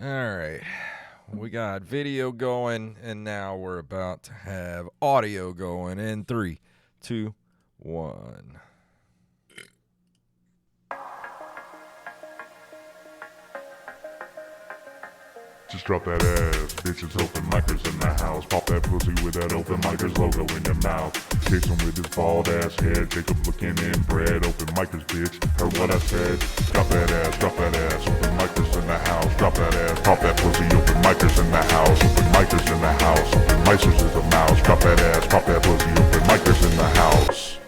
All right. We got video going, and now we're about to have audio going in 3, 2, 1. Just drop that ass, bitches. Open micers in the house. Pop that pussy with that open micers logo in your mouth. Jason with his bald ass head. Jacob looking inbred. Open micers, bitch. Heard what I said? Drop that ass, drop that ass. Open micers in the house. Drop that ass, pop that pussy. Open micers in the house. Open micers in the house. Open micers is a mouse. Drop that ass, pop that pussy. Open micers in the house.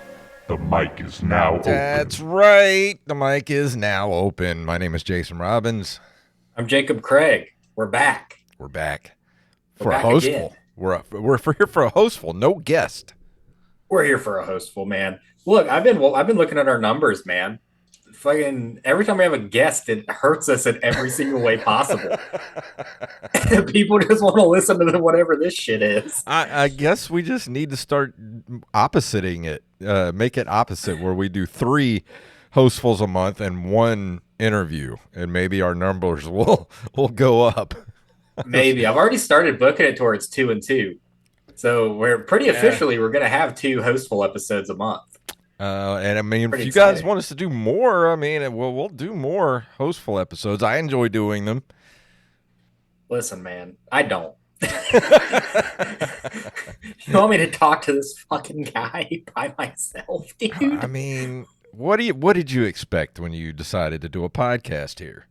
The mic is now open. That's right. The mic is now open. My name is Jason Robbins. I'm Jacob Craig. We're back. We're back. We're back hostful. again. We're here for a hostful, no guest. We're here for a hostful, man. Look, I've been looking at our numbers, man. Fucking every time we have a guest, it hurts us in every single way possible. People just want to listen to whatever this shit is. I guess we just need to start oppositing it. Make it opposite, where we do 3 hostfuls a month and 1 interview, and maybe our numbers will go up. Maybe. I've already started booking it towards 2 and 2. So we're pretty officially we're gonna have 2 hostful episodes a month. And I mean, Pretty if you guys exciting. want us to do more, I mean, we'll do more hostful episodes. I enjoy doing them. Listen, man, I don't. You want me to talk to this fucking guy by myself, dude? I mean, what did you expect when you decided to do a podcast here?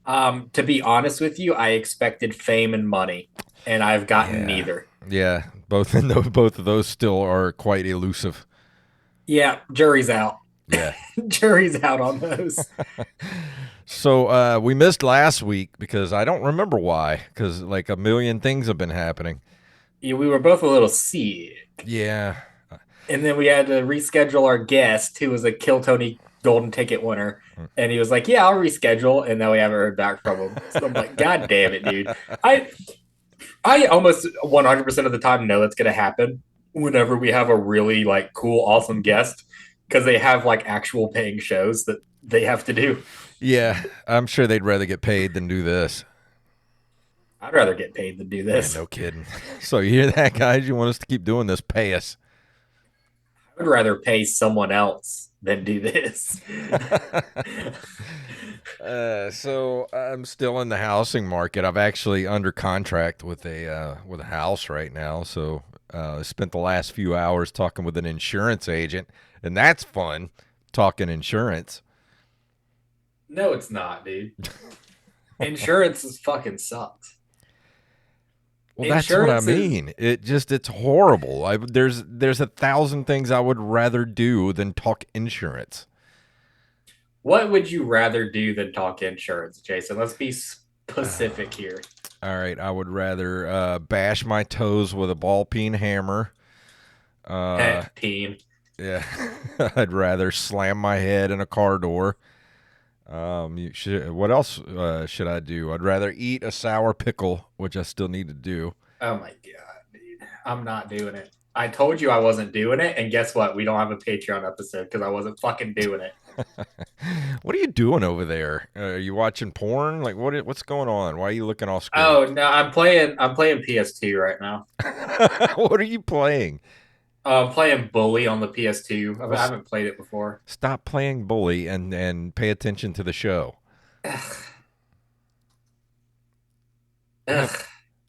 To be honest with you, I expected fame and money, and I've gotten neither. Yeah, both of those still are quite elusive. Yeah, jury's out. Yeah. Jury's out on those. So we missed last week because I don't remember why, because like a million things have been happening. Yeah, we were both a little sick. Yeah. And then we had to reschedule our guest, who was a Kill Tony Golden Ticket winner. And he was like, yeah, I'll reschedule. And now we haven't heard back from him. So I'm like, God damn it, dude. I almost 100% of the time know that's going to happen whenever we have a really like cool, awesome guest, because they have like actual paying shows that they have to do. Yeah, I'm sure they'd rather get paid than do this. I'd rather get paid than do this. Yeah, no kidding. So you hear that, guys? You want us to keep doing this? Pay us. I would rather pay someone else than do this. So I'm still in the housing market. I'm actually under contract with a house right now. So I spent the last few hours talking with an insurance agent, and that's fun, talking insurance. No, it's not, dude. Insurance is fucking sucks. Well, that's what I Insurance mean. It's horrible. There's 1,000 things I would rather do than talk insurance. What would you rather do than talk insurance, Jason? Let's be specific here. All right, I would rather bash my toes with a ball peen hammer. Peen. Yeah, I'd rather slam my head in a car door. What else should I do? I'd rather eat a sour pickle, which I still need to do. Oh my god, dude. I'm not doing it. I told you I wasn't doing it, and guess what? We don't have a Patreon episode because I wasn't fucking doing it. What are you doing over there? Are you watching porn? Like what's going on? Why are you looking all screwed? Oh no, I'm playing PS2 right now. What are you playing? I'm playing Bully on the PS2. I haven't played it before. Stop playing bully and pay attention to the show. Ugh.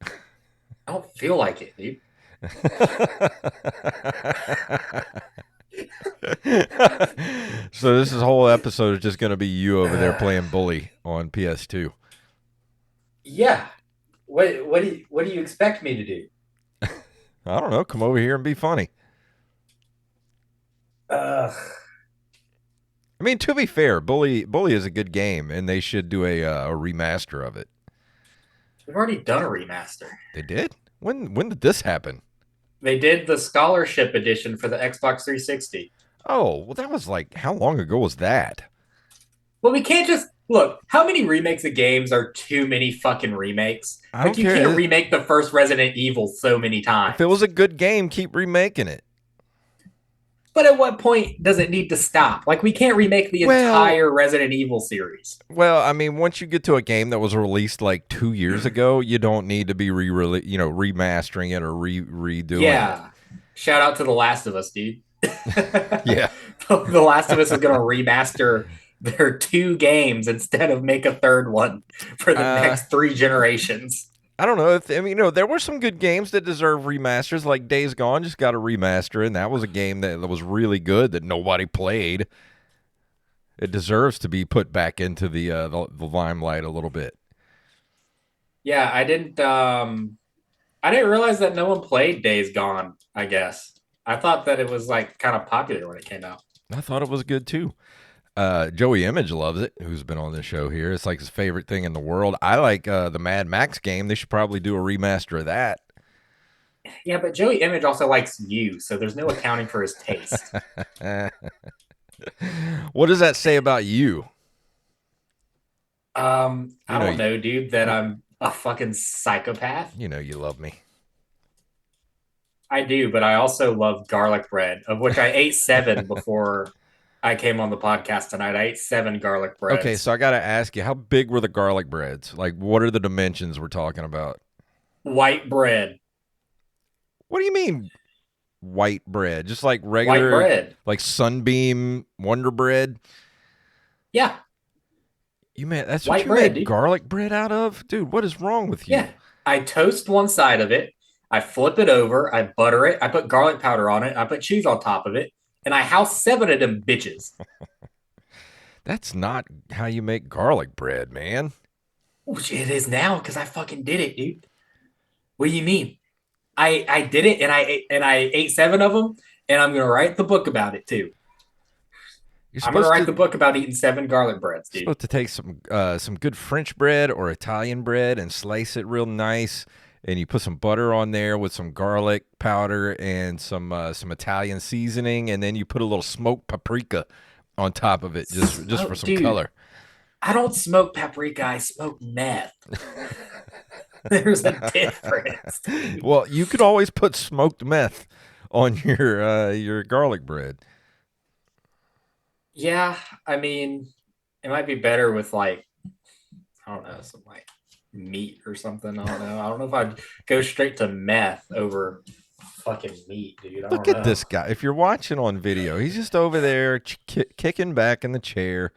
I don't feel like it, dude. So this whole episode is just going to be you over there playing bully on PS2. Yeah. What do you expect me to do? I don't know. Come over here and be funny. I mean, to be fair, Bully is a good game, and they should do a remaster of it. We've already done a remaster. They did? When did this happen? They did the scholarship edition for the Xbox 360. Oh, well, that was like, how long ago was that? Well, we can't just look. How many remakes of games are too many fucking remakes? I don't Like you care. can't remake the first Resident Evil so many times. If it was a good game, keep remaking it. But at what point does it need to stop? Like, we can't remake the Well, entire Resident Evil series. well, I mean, once you get to a game that was released like 2 years ago, you don't need to be remastering it or redoing it. Yeah. Shout out to The Last of Us, dude. Yeah. The Last of Us is going to remaster their 2 games instead of make a third one for the Uh, next 3 generations. I don't know if I mean, there were some good games that deserve remasters, like Days Gone just got a remaster, and that was a game that was really good that nobody played. It deserves to be put back into the limelight a little bit. Yeah, I didn't realize that no one played Days Gone, I guess. I thought that it was like kind of popular when it came out. I thought it was good too. Joey Image loves it, who's been on this show here. It's like his favorite thing in the world. I like the Mad Max game. They should probably do a remaster of that. Yeah, but Joey Image also likes you, so there's no accounting for his taste. What does that say about you? I don't know, dude, that I'm a fucking psychopath. You know you love me. I do, but I also love garlic bread, of which I ate 7 before I came on the podcast tonight. I ate 7 garlic breads. Okay, so I got to ask you, how big were the garlic breads? Like, what are the dimensions we're talking about? White bread. What do you mean white bread? Just like White regular, bread. like Sunbeam Wonder Bread? Yeah. That's White what you bread, made dude. garlic bread out of? Dude, what is wrong with you? Yeah. I toast one side of it. I flip it over. I butter it. I put garlic powder on it. I put cheese on top of it. And I house 7 of them bitches. That's not how you make garlic bread, man. Which it is now because I fucking did it, dude. What do you mean? I did it and I ate 7 of them, and I'm gonna write the book about it too. You're I'm gonna supposed write to the book about eating 7 garlic breads, dude. supposed to take some good French bread or Italian bread and slice it real nice, and you put some butter on there with some garlic powder and some Italian seasoning, and then you put a little smoked paprika on top of it just for some Dude, color. I don't smoke paprika. I smoke meth. There's a difference. Well, you could always put smoked meth on your garlic bread. Yeah, I mean, it might be better with like, I don't know, some like meat or something. I don't know. I don't know if I'd go straight to meth over fucking meat, dude. I Look don't at know. this guy. If you're watching on video, he's just over there kicking back in the chair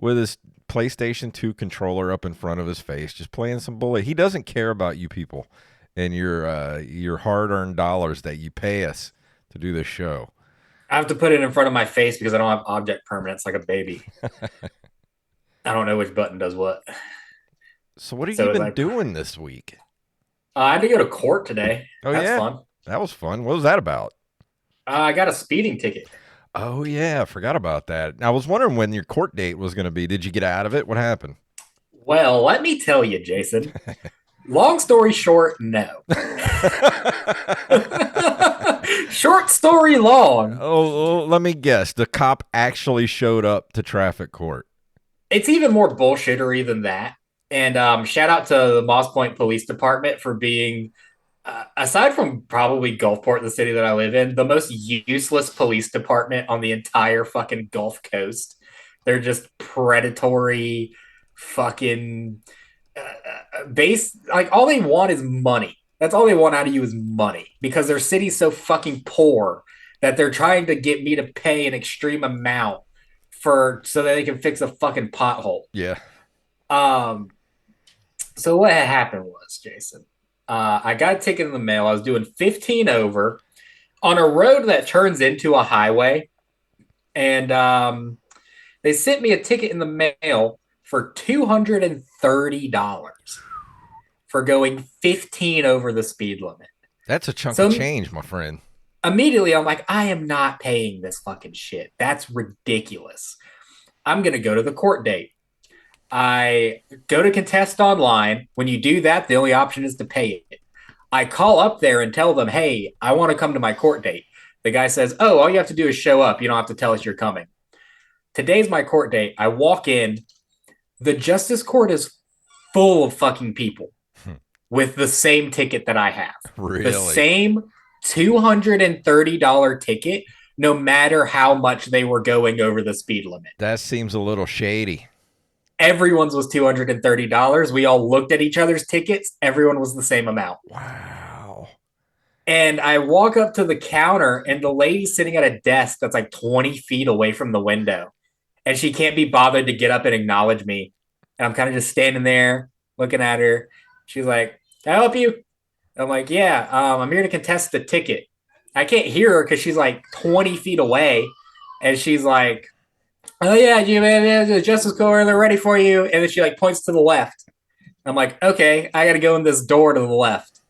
with his PlayStation 2 controller up in front of his face, just playing some bully. He doesn't care about you people and your hard-earned dollars that you pay us to do this show. I have to put it in front of my face because I don't have object permanence like a baby. I don't know which button does what. So what have So you it's been like- doing this week? I had to go to court today. Oh, That's yeah? fun. That was fun. What was that about? I got a speeding ticket. Oh, yeah. I forgot about that. I was wondering when your court date was going to be. Did you get out of it? What happened? Well, let me tell you, Jason. Long story short, no. Short story long. Oh, let me guess. The cop actually showed up to traffic court. It's even more bullshittery than that. And shout out to the Moss Point Police Department for being, aside from probably Gulfport, the city that I live in, the most useless police department on the entire fucking Gulf Coast. They're just predatory, fucking base. Like, all they want is money. That's all they want out of you is money because their city's so fucking poor that they're trying to get me to pay an extreme amount so that they can fix a fucking pothole. Yeah. So what had happened was, Jason, I got a ticket in the mail. I was doing 15 over on a road that turns into a highway. And they sent me a ticket in the mail for $230 for going 15 over the speed limit. That's a chunk of change, my friend. Immediately, I'm like, I am not paying this fucking shit. That's ridiculous. I'm going to go to the court date. I go to contest online. When you do that, the only option is to pay it. I call up there and tell them, hey, I want to come to my court date. The guy says, oh, all you have to do is show up. You don't have to tell us you're coming. Today's my court date. I walk in. The justice court is full of fucking people with the same ticket that I have. Really? The same $230 ticket. no matter how much they were going over the speed limit. That seems a little shady. Everyone's was $230. We all looked at each other's tickets. Everyone was the same amount. Wow. And I walk up to the counter, and the lady's sitting at a desk that's like 20 feet away from the window. And she can't be bothered to get up and acknowledge me. And I'm kind of just standing there looking at her. She's like, "Can I help you?" I'm like, "Yeah, I'm here to contest the ticket." I can't hear her because she's like 20 feet away. And she's like, "Oh, yeah, you man, the Justice Corps, they're ready for you." And then she like points to the left. I'm like, "Okay, I got to go in this door to the left."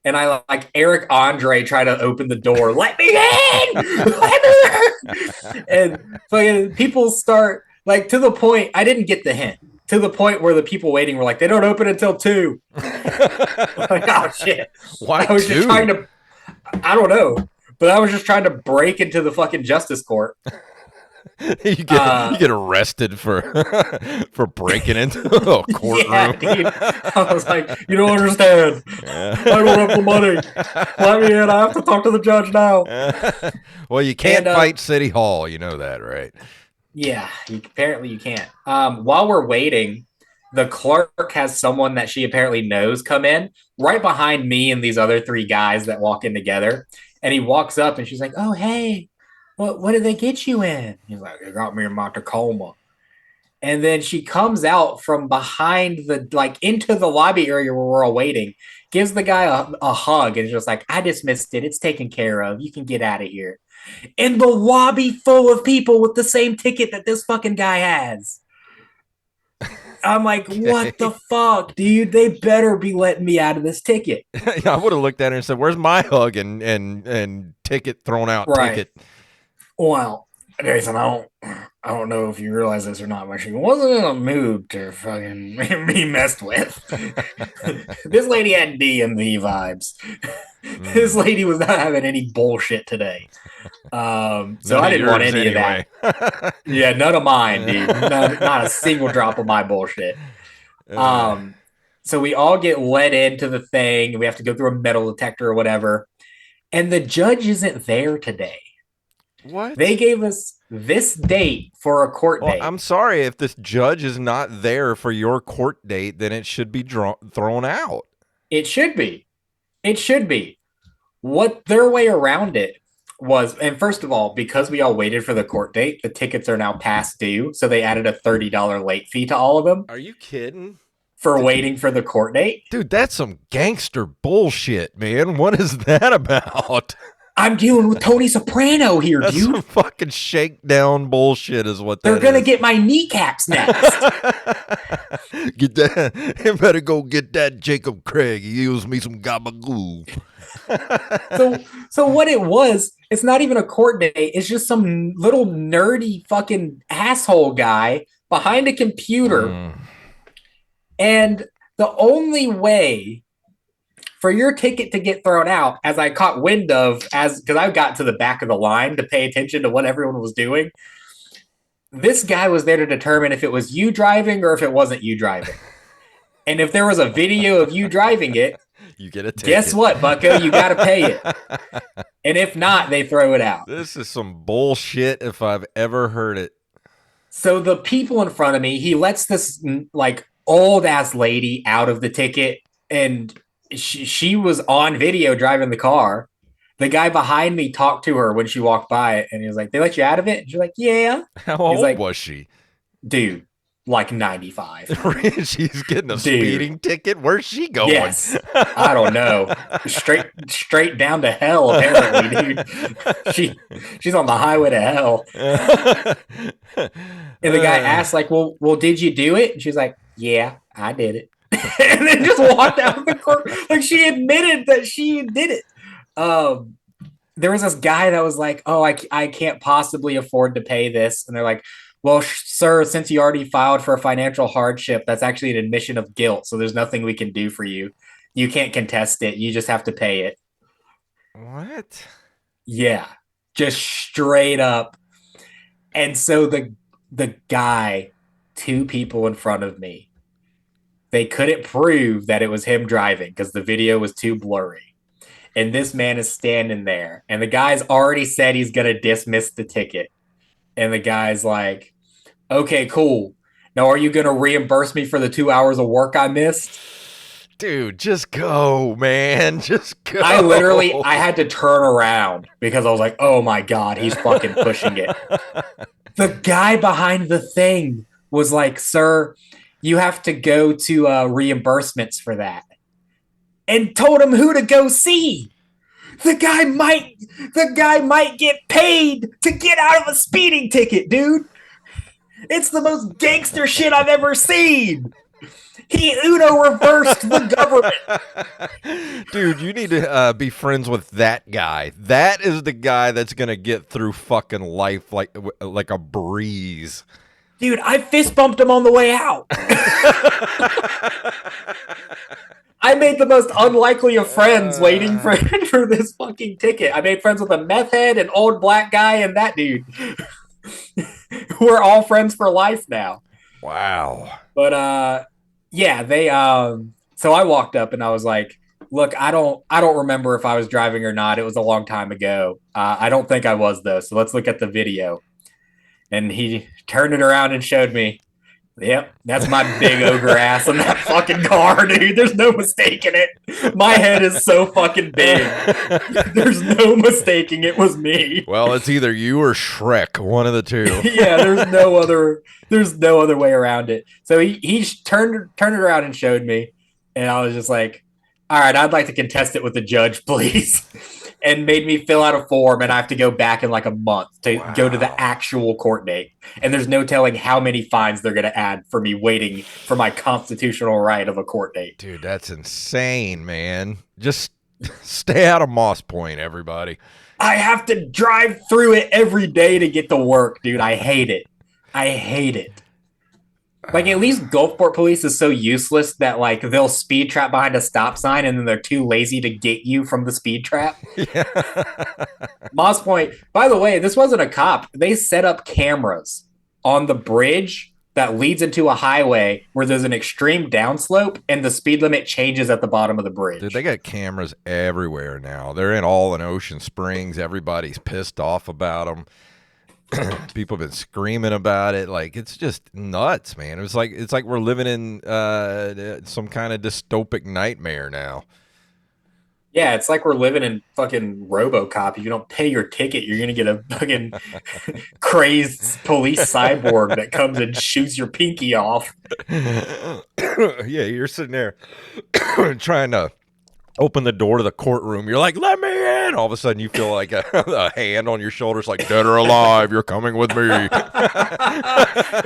And I like Eric Andre try to open the door. "Let me in! Let me in!" And fucking people start like to the point. I didn't get the hint. To the point where the people waiting were like, "They don't open until 2." Like, oh shit! Why I was 2? just trying to. I don't know, but I was just trying to break into the fucking justice court. you get arrested for for breaking into a courtroom. Yeah, dude. I was like, "You don't understand. I don't have the money. Let me in. I have to talk to the judge now." Well, you can't fight City Hall. You know that, right? Yeah, apparently you can't. While we're waiting, the clerk has someone that she apparently knows come in right behind me and these other 3 guys that walk in together. And he walks up and she's like, "Oh, hey, what did they get you in?" He's like, "They got me in my Tacoma." And then she comes out from behind like into the lobby area where we're all waiting, gives the guy a hug, and is just like, "I dismissed it. It's taken care of. You can get out of here." In the lobby full of people with the same ticket that this fucking guy has. I'm like, "What the fuck, dude? They better be letting me out of this ticket." I would have looked at her and said, "Where's my hug and ticket thrown out Right. ticket?" Well, Jason, I don't know if you realize this or not, but she wasn't in a mood to fucking be messed with. This lady had DMV vibes. This lady was not having any bullshit today. So I didn't want any of that. Yeah, none of mine, dude. Not a single drop of my bullshit. So we all get led into the thing. We have to go through a metal detector or whatever. And the judge isn't there today. What? They gave us this date for a court date. I'm sorry, if this judge is not there for your court date, then it should be thrown out. It should be. It should be. What their way around it was, and first of all, because we all waited for the court date, the tickets are now past due. So they added a $30 late fee to all of them. Are you kidding? For waiting for the court date? Dude, that's some gangster bullshit, man. What is that about? I'm dealing with Tony Soprano here, That's dude. some fucking shakedown bullshit is what They're going to get my kneecaps next. Get that. You better go get that Jacob Craig. He owes me some gabagoo. So what it was, it's not even a court date. It's just some little nerdy fucking asshole guy behind a computer. And the only way for your ticket to get thrown out, as I caught wind of, because I got to the back of the line to pay attention to what everyone was doing, this guy was there to determine if it was you driving or if it wasn't you driving. And if there was a video of you driving it, you get a ticket. Guess what, bucko? You got to pay it. And if not, they throw it out. This is some bullshit if I've ever heard it. So the people in front of me, he lets this like old ass lady out of the ticket, and she was on video driving the car. The guy behind me talked to her when she walked by, and he was like, "They let you out of it?" And she's like, "Yeah." How old was she? Dude, like 95. She's getting a speeding ticket? Where's she going? Yes. I don't know. Straight down to hell, apparently, dude. She's on the highway to hell. And the guy asked, like, well, did you do it? And she's like, "Yeah, I did it." And then just walked out of the court. Like, she admitted that she did it. There was this guy that was like, "Oh, I can't possibly afford to pay this." And they're like, "Well, sir, since you already filed for a financial hardship, that's actually an admission of guilt. So there's nothing we can do for you. You can't contest it. You just have to pay it." What? Yeah, just straight up. And so the guy, 2 people in front of me, they couldn't prove that it was him driving because the video was too blurry. And this man is standing there. And the guy's already said he's going to dismiss the ticket. And the guy's like, okay, cool. Now, are you going to reimburse me for the 2 hours of work I missed? Dude, just go, man. Just go. I had to turn around because I was like, oh my God, he's fucking pushing it. The guy behind the thing was like, sir, you have to go to reimbursements for that. And told him who to go see. The guy might get paid to get out of a speeding ticket, dude. It's the most gangster shit I've ever seen. He Uno reversed the government. Dude, you need to be friends with that guy. That is the guy that's going to get through fucking life like a breeze. Dude, I fist bumped him on the way out. I made the most unlikely of friends waiting for this fucking ticket. I made friends with a meth head, an old black guy, and that dude. We're all friends for life now. Wow. But yeah, they so I walked up and I was like, look, I don't remember if I was driving or not. It was a long time ago. I don't think I was though. So let's look at the video. And he turned it around and showed me. Yep, that's my big ogre ass in that fucking car, dude. There's no mistaking it. My head is so fucking big. There's no mistaking it was me. Well, it's either you or Shrek, one of the two. Yeah, there's no other way around it. So he turned it around and showed me, and I was just like, all right, I'd like to contest it with the judge, please. And made me fill out a form, and I have to go back in like a month to go to the actual court date. And there's no telling how many fines they're going to add for me waiting for my constitutional right of a court date. Dude, that's insane, man. Just stay out of Moss Point, everybody. I have to drive through it every day to get to work, dude. I hate it. Like, at least Gulfport police is so useless that, like, they'll speed trap behind a stop sign and then they're too lazy to get you from the speed trap. Yeah. Moss Point, by the way, this wasn't a cop. They set up cameras on the bridge that leads into a highway where there's an extreme downslope and the speed limit changes at the bottom of the bridge. Dude, they got cameras everywhere now. They're in Ocean Springs. Everybody's pissed off about them. People have been screaming about it. Like, it's just nuts, man. It's like we're living in some kind of dystopic nightmare now. Yeah, it's like we're living in fucking RoboCop. If you don't pay your ticket, you're gonna get a fucking crazed police cyborg that comes and shoots your pinky off. Yeah, you're sitting there trying to open the door to the courtroom. You're like, let me in. All of a sudden, you feel like a hand on your shoulders, like, dead or alive, you're coming with me. I'm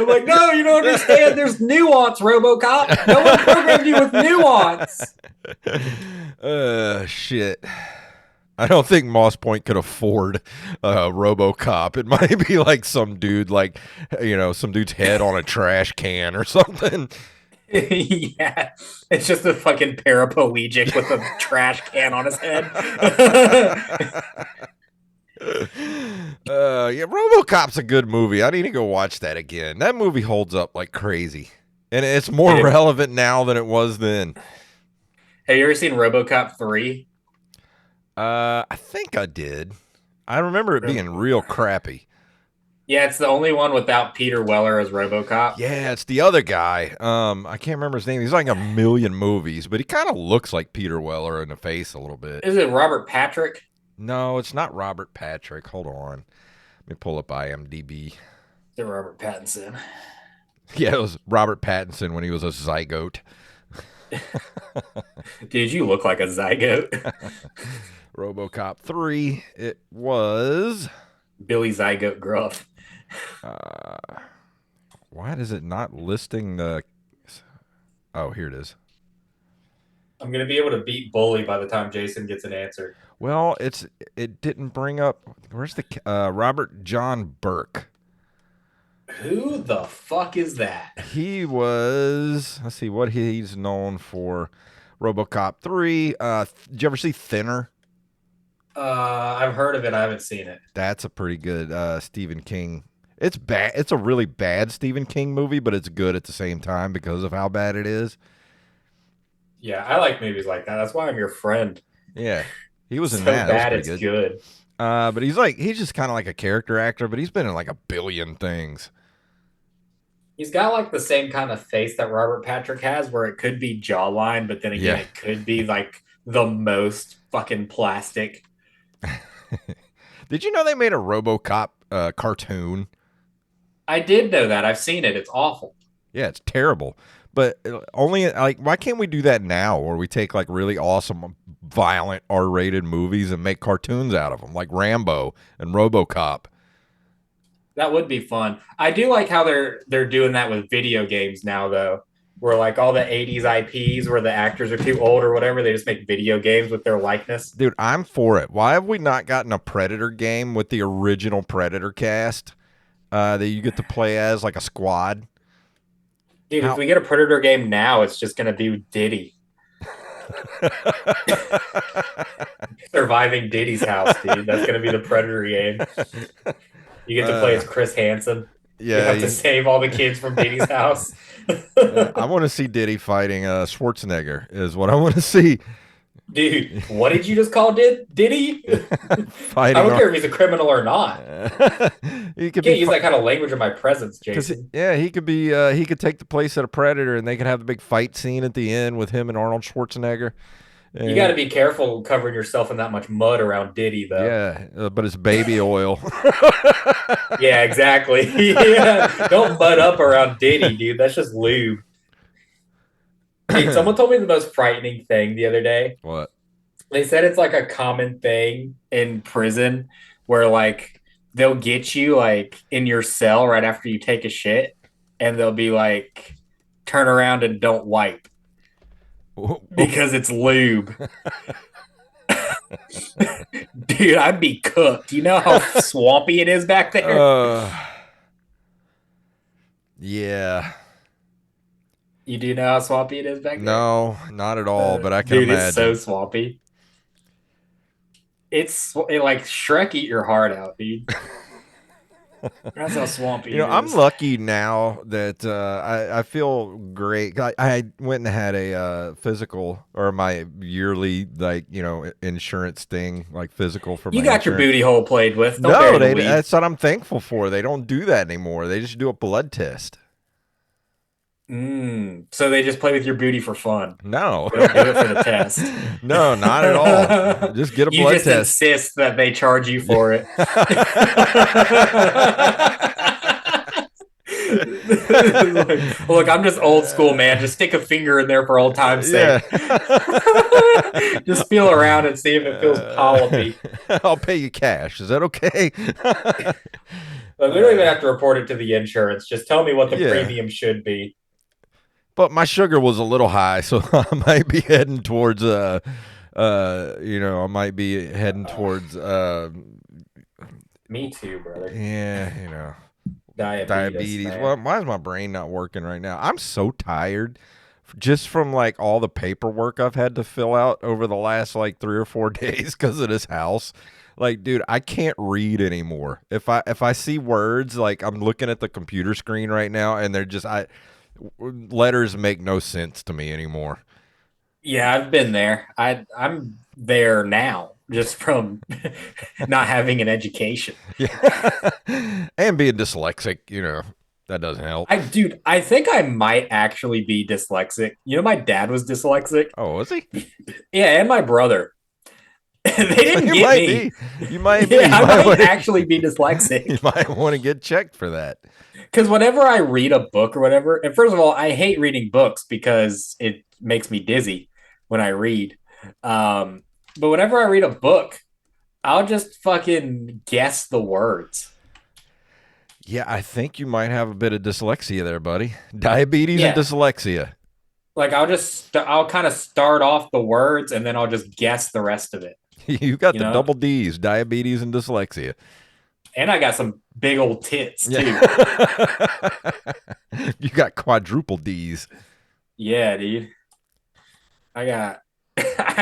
like, no, you don't understand. There's nuance, RoboCop. No one programmed you with nuance. Shit. I don't think Moss Point could afford RoboCop. It might be like some dude, like, some dude's head on a trash can or something. Yeah, it's just a fucking paraplegic with a trash can on his head. Yeah, RoboCop's a good movie. I need to go watch that again. That movie holds up like crazy, and it's more relevant now than it was then. Have you ever seen RoboCop 3? I think I did. I remember it being real crappy. Yeah, it's the only one without Peter Weller as RoboCop. Yeah, it's the other guy. I can't remember his name. He's like a million movies, but he kind of looks like Peter Weller in the face a little bit. Is it Robert Patrick? No, it's not Robert Patrick. Hold on. Let me pull up IMDb. Is it Robert Pattinson? Yeah, it was Robert Pattinson when he was a zygote. Dude, you look like a zygote. RoboCop 3, it was... Billy Zygote Gruff. Why is it not listing the... Oh, here it is. I'm going to be able to beat Bully by the time Jason gets an answer. Well, it didn't bring up... Where's the... Robert John Burke. Who the fuck is that? He was... Let's see what he's known for. RoboCop 3. Did you ever see Thinner? I've heard of it. I haven't seen it. That's a pretty good Stephen King. It's bad. It's a really bad Stephen King movie, but it's good at the same time because of how bad it is. Yeah, I like movies like that. That's why I'm your friend. Yeah. He was in So that. That was bad pretty it's good. good. But he's just kind of like a character actor, but he's been in like a billion things. He's got like the same kind of face that Robert Patrick has, where it could be jawline, but then again, Yeah. it could be like the most fucking plastic. Did you know they made a RoboCop cartoon? I did know that. I've seen it. It's awful. Yeah, it's terrible. But only like, why can't we do that now? Where we take like really awesome, violent, R-rated movies and make cartoons out of them, like Rambo and RoboCop. That would be fun. I do like how they're doing that with video games now, though, where like all the '80s IPs where the actors are too old or whatever, they just make video games with their likeness. Dude, I'm for it. Why have we not gotten a Predator game with the original Predator cast that you get to play as like a squad? Dude, if How? we get a Predator game now, it's just gonna be Diddy surviving Diddy's house, dude. That's gonna be the Predator game. You get to play as Chris Hansen. You Yeah, have to save all the kids from Diddy's house. I want to see Diddy fighting Schwarzenegger. Is what I want to see. Dude, what did you just call Diddy? I Fighting. don't care if he's a criminal or not. He could Can't be use that kind of language in my presence, Jason. yeah, he could be. He could take the place of a Predator, and they could have the big fight scene at the end with him and Arnold Schwarzenegger. And, You got to be careful covering yourself in that much mud around Diddy, though. yeah, but it's baby oil. Yeah, exactly. Yeah. Don't mud up around Diddy, dude. That's just lube. Dude, someone told me the most frightening thing the other day. What? They said it's like a common thing in prison where like they'll get you like in your cell right after you take a shit and they'll be like turn around and don't wipe because it's lube. Dude, I'd be cooked. You know how swampy it is back there? Yeah. You do know how swampy it is back there? No, not at all. But I can Dude, imagine. it's so swampy. It like Shrek eat your heart out, dude. That's how swampy it is. I'm lucky now that I feel great. I went and had a physical or my yearly insurance thing, like physical for You my got your insurance. booty hole played with. Don't No, bury the lead. that's what I'm thankful for. They don't do that anymore. They just do a blood test. So they just play with your booty for fun. No, They don't do it for the test. no, not at all. Just get a You blood just test. insist that they charge you for it. Look, I'm just old school, man. Just stick a finger in there for old time's sake. Yeah. Just feel around and see if it feels polypy. I'll pay you cash. Is that okay? But we don't even have to report it to the insurance. Just tell me what the Yeah. premium should be. But my sugar was a little high, so I might be heading towards I might be heading towards Me too, brother. diabetes. Man. Well, why is my brain not working right now? I'm so tired just from like all the paperwork I've had to fill out over the last like 3 or 4 days because of this house. Like, dude, I can't read anymore. If I see words, like I'm looking at the computer screen right now, and they're just letters make no sense to me anymore. Yeah, I've been there. I'm there now, just from not having an education. Yeah, and being dyslexic, that doesn't help. I think I might actually be dyslexic. My dad was dyslexic. Oh, was he? Yeah, and my brother. They didn't You get might me. be. You might be. Yeah, I might actually be dyslexic. You might want to get checked for that. Because whenever I read a book or whatever, and first of all, I hate reading books because it makes me dizzy when I read. But whenever I read a book, I'll just fucking guess the words. Yeah, I think you might have a bit of dyslexia there, buddy. Diabetes Yeah. and dyslexia. Like I'll kind of start off the words and then I'll just guess the rest of it. You got You the know? double D's, diabetes and dyslexia. And I got some big old tits too. Yeah. You got quadruple D's. Yeah, dude. I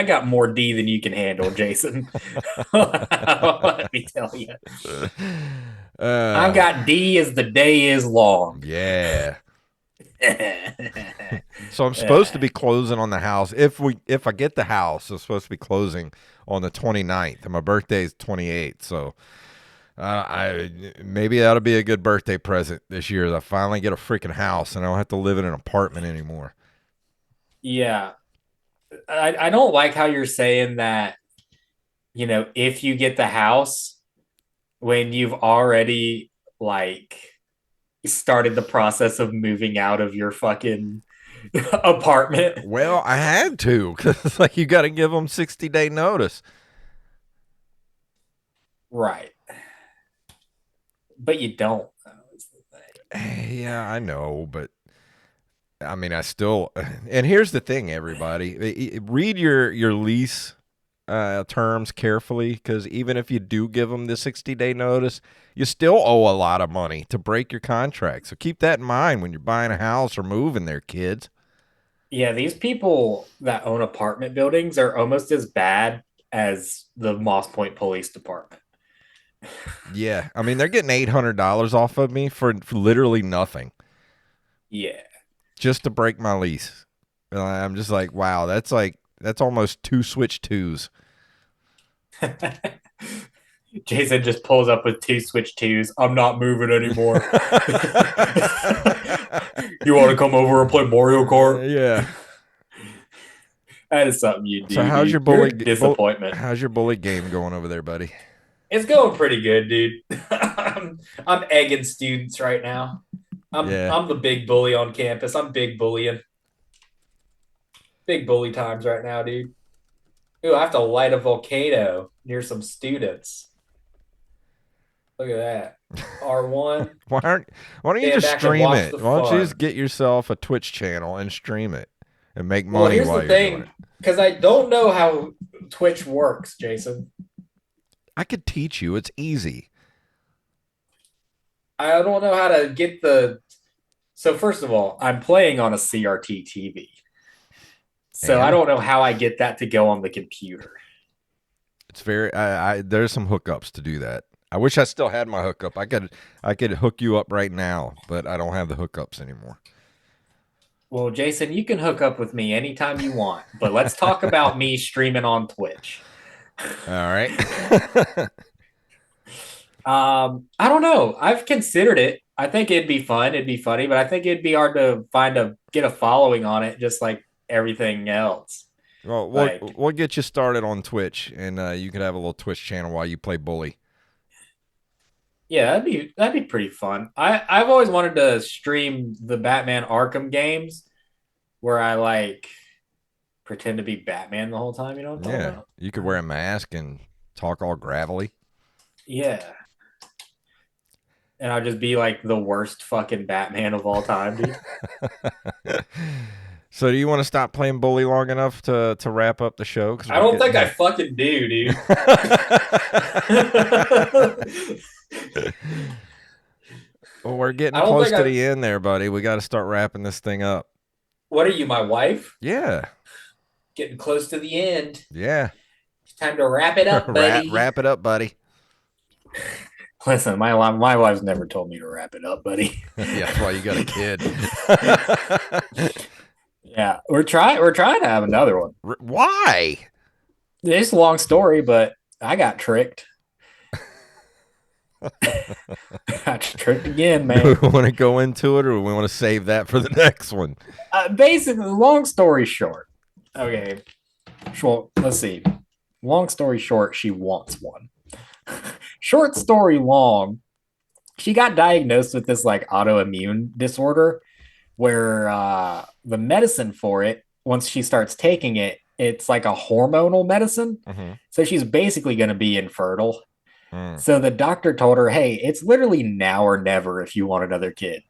got more D than you can handle, Jason. Let me tell you. I've got D as the day is long. Yeah. So I'm supposed to be closing on the house. If I get the house, I'm supposed to be closing on the 29th, and my birthday is 28th. So I maybe that'll be a good birthday present this year. That I finally get a freaking house, and I don't have to live in an apartment anymore. Yeah. I don't like how you're saying that, if you get the house when you've already like started the process of moving out of your fucking apartment. Well, I had to because like you got to give them 60-day notice. Right. But you don't. Yeah, I know, but I mean, I still. And here's the thing, everybody: read your lease terms carefully, because even if you do give them the 60-day notice, you still owe a lot of money to break your contract. So keep that in mind when you're buying a house or moving there, kids. Yeah, these people that own apartment buildings are almost as bad as the Moss Point Police Department. Yeah, I mean, they're getting $800 off of me for literally nothing, Yeah. just to break my lease. And I'm just like, wow, that's almost 2 switch 2s. Jason just pulls up with 2 switch 2s. I'm not moving anymore. You want to come over and play Mario Kart? Yeah. That is something you do. So how's Dude. your You're a disappointment. how's your bully game going over there, buddy? It's going pretty good, dude. I'm egging students right now. Yeah. I'm the big bully on campus. I'm big bullying. Big bully times right now, dude. Ooh, I have to light a volcano near some students. Look at that. R1. Why don't you Stand just back and stream watch it? the Why don't you fun. just get yourself a Twitch channel and stream it and make Well, money here's while the you're doing it? thing, because I don't know how Twitch works, Jason. I could teach you. It's easy. I don't know how to get the. So first of all, I'm playing on a CRT TV. So I And don't know how I get that to go on the computer. it's very there's some hookups to do that. I wish I still had my hookup. I could hook you up right now, but I don't have the hookups anymore. Well, Jason, you can hook up with me anytime you want, but let's talk about me streaming on Twitch. All right. I don't know. I've considered it. I think it'd be fun. It'd be funny, but I think it'd be hard to get a following on it, just like everything else. Well, Like, we'll get you started on Twitch, and you can have a little Twitch channel while you play bully. yeah, that'd be pretty fun. I've always wanted to stream the Batman Arkham games, where I like pretend to be Batman the whole time. You know what I'm talking Yeah, about? you could wear a mask and talk all gravelly. Yeah. And I'll just be like the worst fucking Batman of all time, dude. So, do you want to stop playing bully long enough to wrap up the show? I don't think I fucking do, dude. Well, we're getting I don't close think to I. the end there, buddy. We got to start wrapping this thing up. What are you, my wife? Yeah, Getting close to the end. yeah. It's time to wrap it up, buddy. Wrap it up, buddy. Listen, my wife's never told me to wrap it up, buddy. Yeah, that's why you got a kid. Yeah, we're trying to have another one. Why? It's a long story, but I got tricked. Got tricked again, Do man. we want to go into it, or we want to save that for the next one? Basically, long story short. Okay. Well, let's see. Long story short, she wants one. Short story long, she got diagnosed with this like autoimmune disorder where the medicine for it, once she starts taking it, it's like a hormonal medicine. Mm-hmm. So she's basically going to be infertile. Mm. So the doctor told her, hey, it's literally now or never if you want another kid.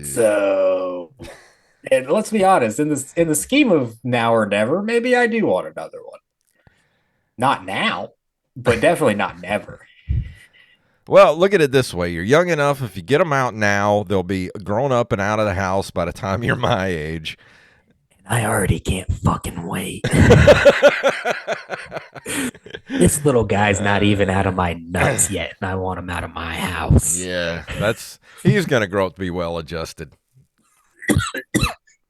So, and let's be honest, in the scheme of now or never, maybe I do want another one. Not now, but definitely not never. Well, look at it this way. You're young enough. If you get them out now, they'll be grown up and out of the house by the time you're my age. I already can't fucking wait. This little guy's not even out of my nuts yet, and I want him out of my house. Yeah, he's gonna grow up to be well adjusted.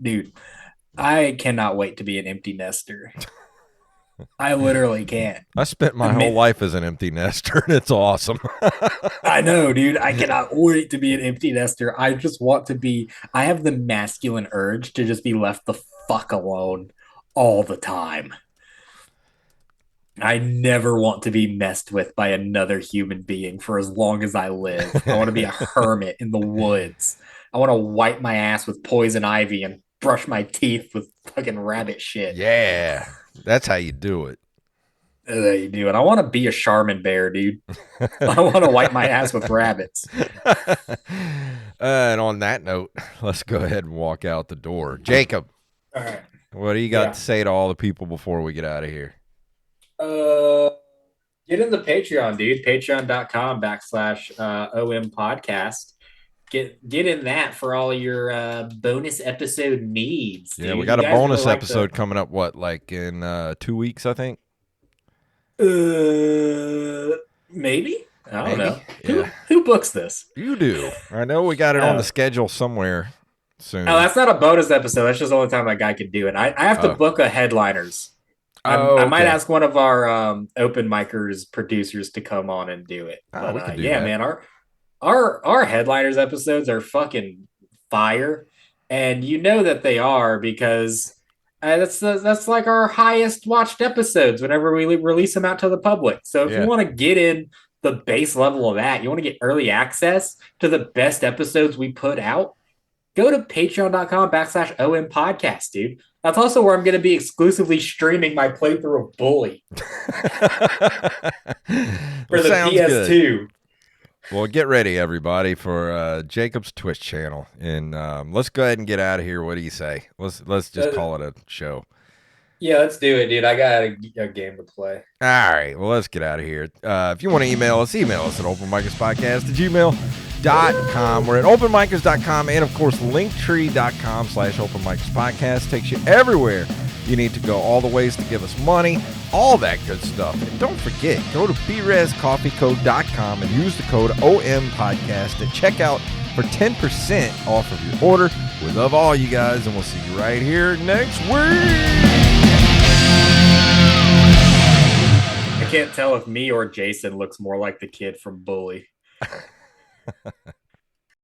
Dude, I cannot wait to be an empty nester. I literally can't. I spent my whole life as an empty nester, and it's awesome. I know, dude. I cannot wait to be an empty nester. I just want to be, I have the masculine urge to just be left the fuck alone all the time. I never want to be messed with by another human being for as long as I live. I want to be a hermit in the woods. I want to wipe my ass with poison ivy and brush my teeth with fucking rabbit shit. Yeah, that's how you do it. That you do. And I want to be a Charmin bear, dude. I want to wipe my ass with rabbits. And on that note, let's go ahead and walk out the door. Jacob, all right. What do you got to say to all the people before we get out of here? Get in the Patreon, dude. Patreon.com/OM podcast. Get in that for all your bonus episode needs. Dude. Yeah, we got a bonus episode coming up, like in 2 weeks, I think? Maybe. I don't know. Yeah. Who books this? You do. I know we got it on the schedule somewhere soon. Oh, that's not a bonus episode. That's just the only time that guy can do it. I have to book a headliners. I might ask one of our open micers producers to come on and do it. But, we can do that. Man, our headliners episodes are fucking fire, and you know that they are because that's like our highest watched episodes whenever we release them out to the public. So if you want to get in the base level of that, you want to get early access to the best episodes we put out, go to patreon.com/OM podcast, dude. That's also where I'm going to be exclusively streaming my playthrough of Bully for the PS2. Good. Well, get ready, everybody, for Jacob's Twitch channel, and let's go ahead and get out of here. What do you say? Let's just call it a show. Yeah, let's do it, dude. I got a game to play. All right, well, let's get out of here. If you want to email us at OpenMicersPodcast@gmail.com. We're at OpenMicers.com and, of course, Linktr.ee/OpenMicersPodcast takes you everywhere you need to go, all the ways to give us money, all that good stuff. And don't forget, go to BREZCoffeeCo.com and use the code OMPodcast at checkout for 10% off of your order. We love all you guys, and we'll see you right here next week. I can't tell if me or Jason looks more like the kid from Bully.